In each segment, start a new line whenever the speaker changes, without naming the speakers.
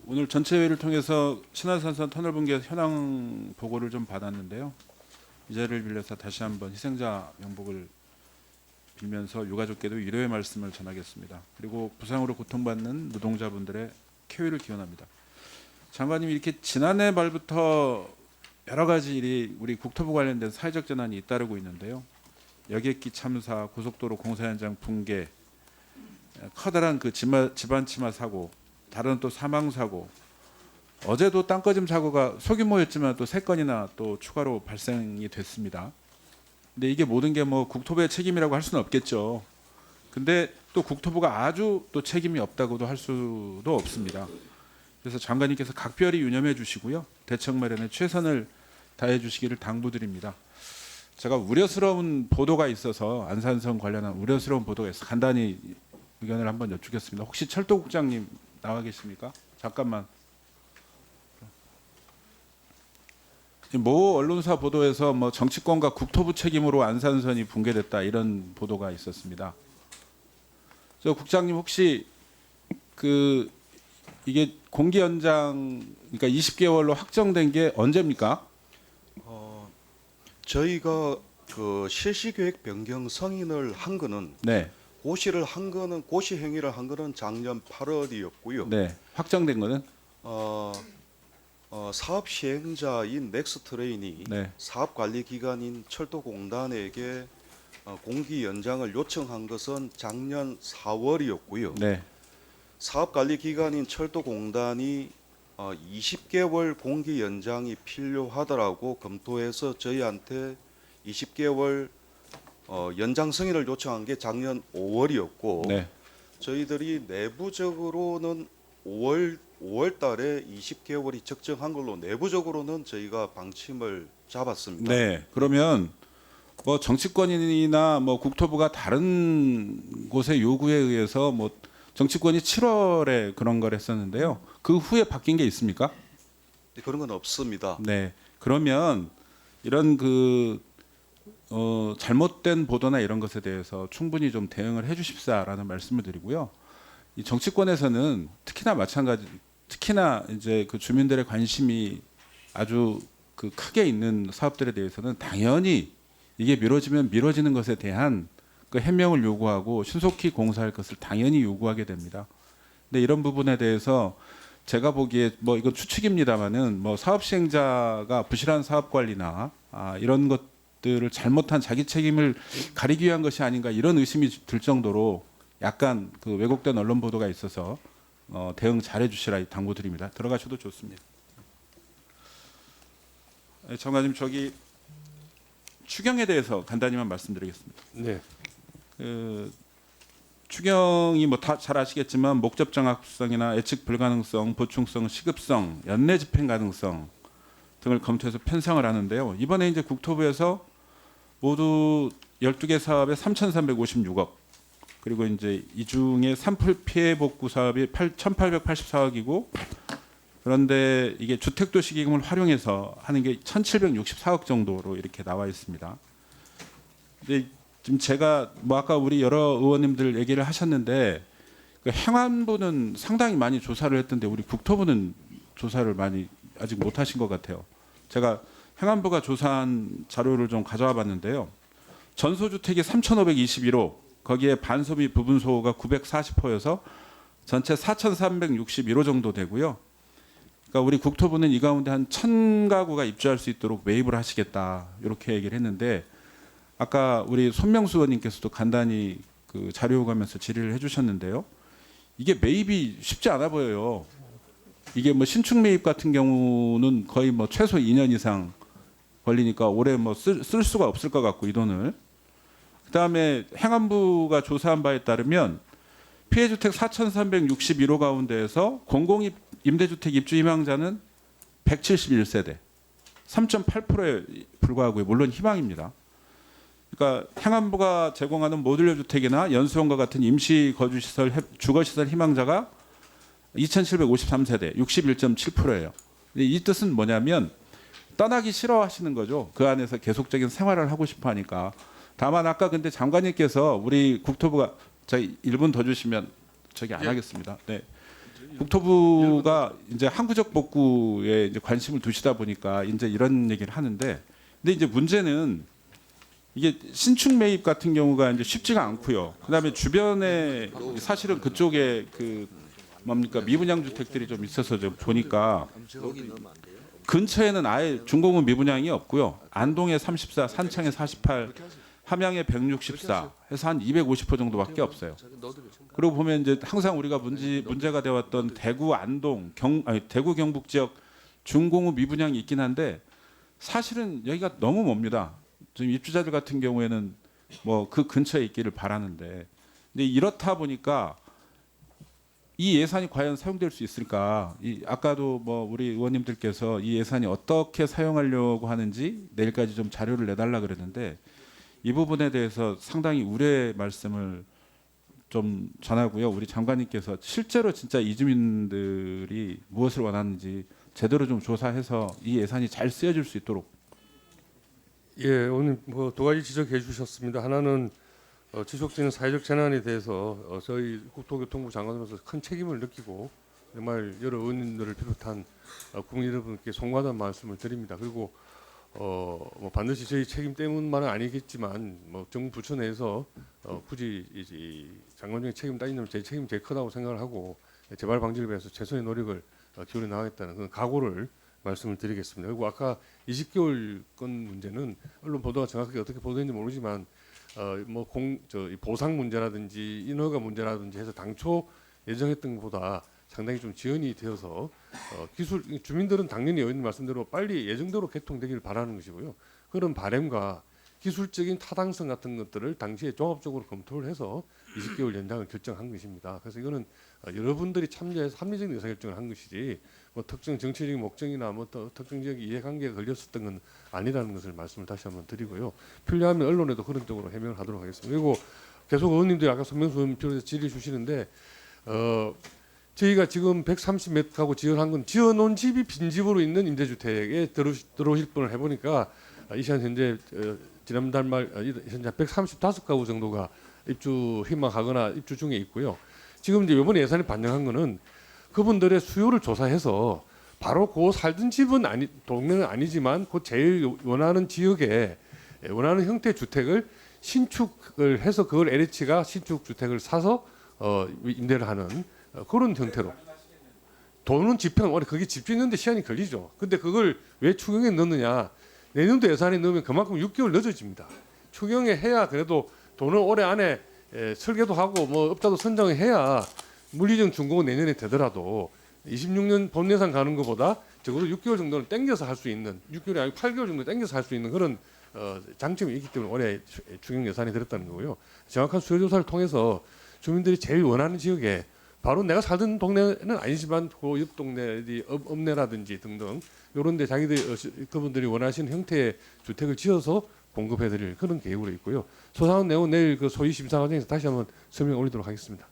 오늘 전체 회의를 통해서 신안산선 터널 붕괴 현황 보고를 좀 받았는데요. 이 자리를 빌려서 다시 한번 희생자 명복을 빌면서 유가족께도 위로의 말씀을 전하겠습니다. 그리고 부상으로 고통받는 노동자분들의 쾌유를 기원합니다. 장관님, 이렇게 지난해 말부터 여러 가지 일이 우리 국토부 관련된 사회적 재난이 잇따르고 있는데요. 여객기 참사, 고속도로 공사 현장 붕괴, 커다란 그 집안 침하 사고, 다른 또 사망 사고, 어제도 땅꺼짐 사고가 소규모였지만 또 3건이나 또 추가로 발생이 됐습니다. 근데 이게 모든 게 뭐 국토부의 책임이라고 할 수는 없겠죠. 근데 또 국토부가 아주 또 책임이 없다고도 할 수도 없습니다. 그래서 장관님께서 각별히 유념해 주시고요. 대책 마련에 최선을 다해 주시기를 당부드립니다. 제가 우려스러운 보도가 있어서 안산선 관련한 우려스러운 보도가 있어서 간단히 의견을 한번 여쭙겠습니다. 혹시 철도국장님 나와 계십니까? 잠깐만. 모 언론사 보도에서 뭐 정치권과 국토부 책임으로 안산선이 붕괴됐다 이런 보도가 있었습니다. 저 국장님 혹시 이게 공기 연장 그러니까 20개월로 확정된 게 언제입니까?
저희가 그 실시계획 변경 승인을 한 거는
네.
고시 행위를 한 거는 작년 8월이었고요.
네. 확정된 거는
사업 시행자인 넥스트레인이
네.
사업 관리 기관인 철도공단에게 공기 연장을 요청한 것은 작년 4월이었고요.
네.
사업 관리 기관인 철도공단이 20개월 공기 연장이 필요하더라고 검토해서 저희한테 20개월 연장 승인을 요청한 게 작년 5월이었고
네.
저희들이 내부적으로는 5월 달에 20개월이 적정한 걸로 내부적으로는 저희가 방침을 잡았습니다.
네. 그러면 뭐 정치권이나 뭐 국토부가 다른 곳의 요구에 의해서 뭐 정치권이 7월에 그런 걸 했었는데요. 그 후에 바뀐 게 있습니까?
네, 그런 건 없습니다.
네. 그러면 이런 잘못된 보도나 이런 것에 대해서 충분히 좀 대응을 해 주십사라는 말씀을 드리고요. 이 정치권에서는 특히나 이제 그 주민들의 관심이 아주 크게 있는 사업들에 대해서는 당연히 이게 미뤄지면 미뤄지는 것에 대한 그 해명을 요구하고 신속히 공사할 것을 당연히 요구하게 됩니다. 근데 이런 부분에 대해서 제가 보기에 뭐 이건 추측입니다만은 뭐 사업 시행자가 부실한 사업 관리나 이런 것들을 잘못한 자기 책임을 가리기 위한 것이 아닌가 이런 의심이 들 정도로 약간 그 왜곡된 언론 보도가 있어서 대응 잘해 주시라 당부드립니다. 들어가셔도 좋습니다. 장관님, 저기 추경에 대해서 간단히만 말씀드리겠습니다.
네.
추경이 뭐 다 잘 아시겠지만 목적 정확성이나 예측 불가능성, 보충성, 시급성, 연내 집행 가능성 등을 검토해서 편성을 하는데요. 이번에 이제 국토부에서 모두 12개 사업에 3,356억, 그리고 이제 이 중에 산불 피해 복구 사업이 1,884억이고, 그런데 이게 주택도시기금을 활용해서 하는 게 1,764억 정도로 이렇게 나와 있습니다. 근데 지금 제가 뭐 아까 우리 여러 의원님들 얘기를 하셨는데 그 행안부는 상당히 많이 조사를 했던데 우리 국토부는 조사를 많이 아직 못 하신 것 같아요. 제가 행안부가 조사한 자료를 좀 가져와 봤는데요. 전소주택이 3,521호, 거기에 반소비 부분소가 940호여서 전체 4,361호 정도 되고요. 그러니까 우리 국토부는 이 가운데 한 1,000가구가 입주할 수 있도록 매입을 하시겠다 이렇게 얘기를 했는데, 아까 우리 손명수 의원님께서도 간단히 그 자료 요구하면서 질의를 해주셨는데요. 이게 매입이 쉽지 않아 보여요. 이게 뭐 신축 매입 같은 경우는 거의 뭐 최소 2년 이상 걸리니까 올해 뭐 쓸 수가 없을 것 같고 이 돈을. 그다음에 행안부가 조사한 바에 따르면 피해주택 4,361호 가운데에서 공공입 임대주택 입주 희망자는 171세대, 3.8%에 불과하고요. 물론 희망입니다. 그러니까 행안부가 제공하는 모듈러 주택이나 연수원과 같은 임시 거주시설, 주거시설 희망자가 2,753세대, 61.7%예요. 이 뜻은 뭐냐면 떠나기 싫어하시는 거죠. 그 안에서 계속적인 생활을 하고 싶어 하니까. 다만 아까 근데 장관님께서 우리 국토부가 저희 1분 더 주시면 저기 안 하겠습니다. 네. 국토부가 이제 항구적 복구에 이제 관심을 두시다 보니까 이제 이런 얘기를 하는데, 근데 이제 문제는 이게 신축 매입 같은 경우가 이제 쉽지가 않고요. 그다음에 주변에 사실은 그쪽에 그 뭡니까 미분양 주택들이 좀 있어서 좀 보니까 근처에는 아예 준공은 미분양이 없고요. 안동에 34, 산창에 48, 함양에 164 해서 한 250호 정도밖에 없어요. 그리고 보면 이제 항상 우리가 문제가 되었던 대구 안동 대구 경북 지역 준공은 미분양이 있긴 한데 사실은 여기가 너무 멉니다. 지금 입주자들 같은 경우에는 뭐 그 근처에 있기를 바라는데, 근데 이렇다 보니까 이 예산이 과연 사용될 수 있을까? 아까도 뭐 우리 의원님들께서 이 예산이 어떻게 사용하려고 하는지 내일까지 좀 자료를 내달라 그랬는데 이 부분에 대해서 상당히 우려의 말씀을 좀 전하고요. 우리 장관님께서 실제로 진짜 이주민들이 무엇을 원하는지 제대로 좀 조사해서 이 예산이 잘 쓰여질 수 있도록.
예, 오늘 뭐 두 가지 지적해 주셨습니다. 하나는 지속되는 사회적 재난에 대해서 저희 국토교통부 장관으로서 큰 책임을 느끼고 정말 여러 의원님들을 비롯한 국민 여러분께 송구하다는 말씀을 드립니다. 그리고 뭐 반드시 저희 책임 때문만은 아니겠지만 뭐 정부 부처 내에서 굳이 이 장관님의 책임 따지면 제 책임 제일 크다고 생각을 하고 재발 방지를 위해서 최선의 노력을 기울여 나가겠다는 그런 각오를 말씀을 드리겠습니다. 그리고 아까 20개월 건 문제는 언론 보도가 정확하게 어떻게 보도했는지 모르지만 이 보상 문제라든지 인허가 문제라든지 해서 당초 예정했던 것보다 상당히 좀 지연이 되어서 주민들은 당연히 의원님 말씀대로 빨리 예정대로 개통되기를 바라는 것이고요. 그런 바람과 기술적인 타당성 같은 것들을 당시에 종합적으로 검토를 해서 20개월 연장을 결정한 것입니다. 그래서 이거는 여러분들이 참여해서 합리적인 의사결정을 한 것이지 뭐 특정 정치적인 목적이나 뭐 특정 지역 이해관계가 걸렸었던 건 아니라는 것을 말씀을 다시 한번 드리고요. 필요하면 언론에도 그런 쪽으로 해명을 하도록 하겠습니다. 그리고 계속 의원님들이 아까 손명수 의원 비롯해서 질의 주시는데 저희가 지금 130몇 가구 지어놓은 건 지어놓은 집이 빈집으로 있는 임대주택에 들어오실 분을 해보니까 이 시간 현재 지난달 말 현재 135가구 정도가 입주 희망하거나 입주 중에 있고요. 지금 이제 이번에 예산에 반영한 거는 그분들의 수요를 조사해서 바로 그 살던 집은 동네는 아니지만 그 제일 원하는 지역에 원하는 형태의 주택을 신축을 해서 그걸 LH가 신축 주택을 사서 임대를 하는 그런 형태로. 돈은 집행 오래 그게 집주인인데 시간이 걸리죠. 근데 그걸 왜 추경에 넣느냐? 내년도 예산에 넣으면 그만큼 6개월 늦어집니다. 추경에 해야 그래도 돈을 올해 안에 설계도 하고 뭐 업자도 선정을 해야 물리적 준공은 내년에 되더라도 26년 본 예산 가는 것보다 적어도 6개월 정도는 땡겨서 할 수 있는 6개월이 아니고 8개월 정도 땡겨서 할 수 있는 그런 장점이 있기 때문에 올해 추경 예산이 들었다는 거고요. 정확한 수요 조사를 통해서 주민들이 제일 원하는 지역에 바로 내가 살던 동네는 아니지만 그 옆 동네의 읍내라든지 등등 이런 데 그분들이 원하시는 형태의 주택을 지어서 공급해드릴 그런 계획으로 있고요. 소상한 내용 내일 그 소위 심사 과정에서 다시 한번 설명 올리도록 하겠습니다.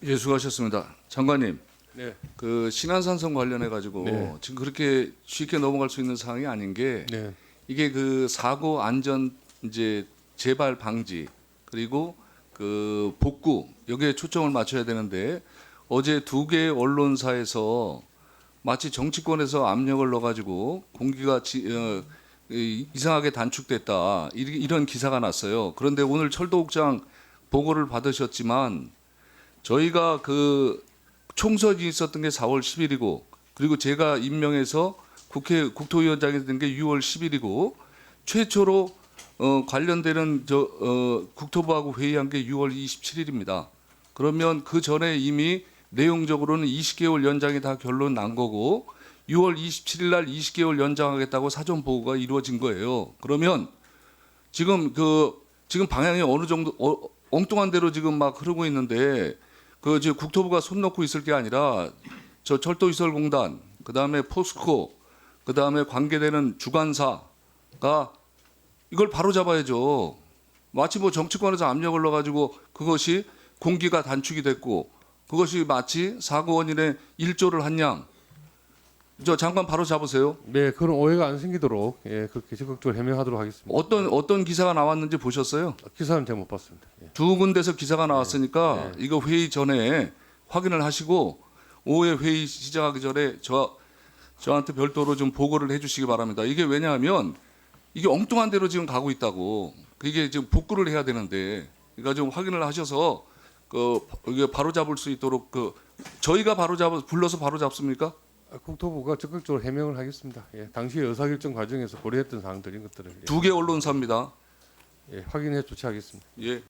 예, 수고하셨습니다. 장관님,
네.
그 신안산성 관련해 가지고
네.
지금 그렇게 쉽게 넘어갈 수 있는 상황이 아닌 게
네.
이게 그 사고 안전 이제 재발 방지 그리고 그 복구 여기에 초점을 맞춰야 되는데 어제 두 개의 언론사에서 마치 정치권에서 압력을 넣어가지고 공기가 이상하게 단축됐다 이런 기사가 났어요. 그런데 오늘 철도국장 보고를 받으셨지만 저희가 그 총선이 있었던 게 4월 10일이고 그리고 제가 임명해서 국토위원장이 된 게 6월 10일이고 최초로 관련되는 국토부하고 회의한 게 6월 27일입니다. 그러면 그 전에 이미 내용적으로는 20개월 연장이 다 결론 난 거고 6월 27일 날 20개월 연장하겠다고 사전 보고가 이루어진 거예요. 그러면 지금 방향이 어느 정도 엉뚱한 대로 지금 막 흐르고 있는데 지금 국토부가 손 놓고 있을 게 아니라 저 철도시설공단 그다음에 포스코 그다음에 관계되는 주관사가 이걸 바로 잡아야죠. 마치 뭐 정치권에서 압력을 넣어가지고 그것이 공기가 단축이 됐고 그것이 마치 사고 원인의 일조를 한 양. 저 장관 바로 잡으세요.
네, 그런 오해가 안 생기도록 그렇게 적극적으로 해명하도록 하겠습니다.
어떤 기사가 나왔는지 보셨어요?
기사는 제가 못 봤습니다. 예.
두 군데서 기사가 나왔으니까 이거 회의 전에 확인을 하시고 오후에 회의 시작하기 전에 저한테 별도로 좀 보고를 해주시기 바랍니다. 이게 왜냐하면 이게 엉뚱한 대로 지금 가고 있다고. 이게 지금 복구를 해야 되는데, 그러니까 좀 확인을 하셔서 이게 바로 잡을 수 있도록 저희가 불러서 바로 잡습니까?
국토부가 적극적으로 해명을 하겠습니다. 예, 당시 의사결정 과정에서 고려했던 사항들인 것들을
두 개 언론사입니다.
확인해 조치하겠습니다.
예.